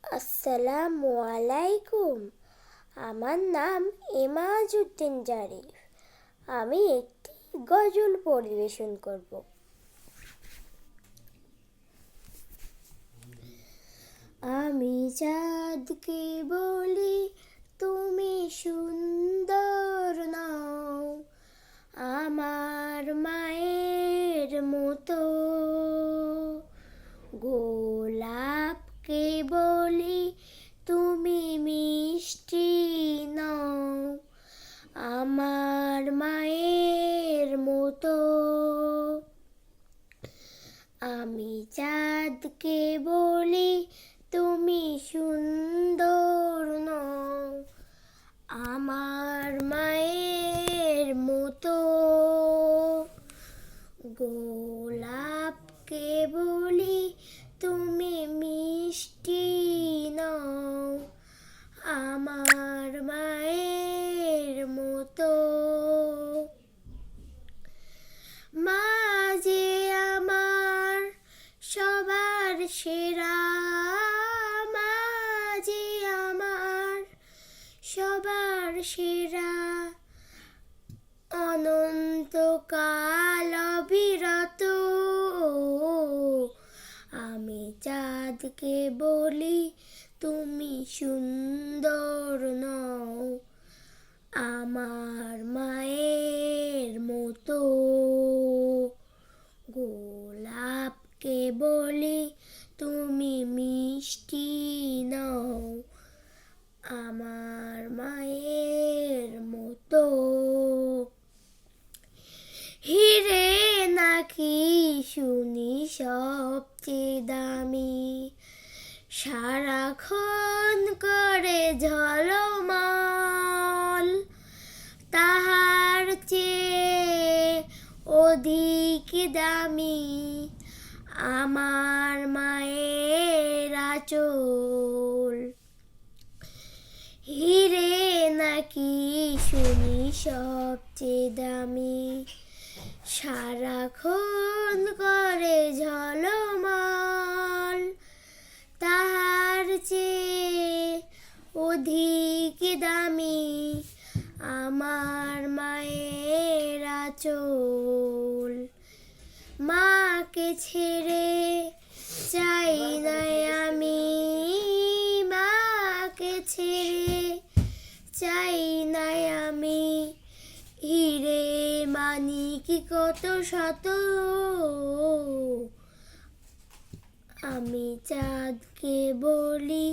আসসালামু আলাইকুম। আমার নাম এমাজউদ্দিন জারিফ। আমি একটি গজল পরিবেশন করব। আমি চাঁদকে বলি তুমি সুন্দর নও, আমার মায়ের মতো। গোলাপকে বলি তুমি মিষ্টি নও, আমার মায়ের মতো। আমি চাঁদকে বলি তুমি সুন্দর নও, আমার মায়ের মতো। গোলাপকে বলি তুমি মিষ্টি নও, আমার মায়ের মতো। মা যে আমার সবার সেরা, মা যে আমার সবার সেরা, অনন্তকাল অবিরত। আমি চাঁদকে বলি তুমি সুন্দর নও, আমার মায়ের মতো। গোলাপকে বলি তুমি মিষ্টি নও, আমার মায়ের মতো। হিরে নাকি শুনি সবচেয়ে দামি, সারাক্ষণ করে ঝলমল, তাহার চেয়ে অধিক দামি আমার মায়ের আঁচল। হিরে নাকি শুনি সবচেয়ে দামি, সারাক্ষণ করে ঝলমল, তাহার চেয়ে অধিক দামি আমার মায়ের আঁচল। মাকে ছেড়ে চাই নাই আমি, মাকে ছেড়ে চাই নাই আমি, হিরে মানিক কত শত। আমি চাঁদকে বলি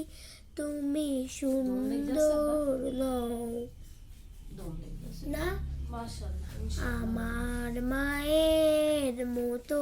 তুমি সুন্দর নও, না আমার মায়ের মতো।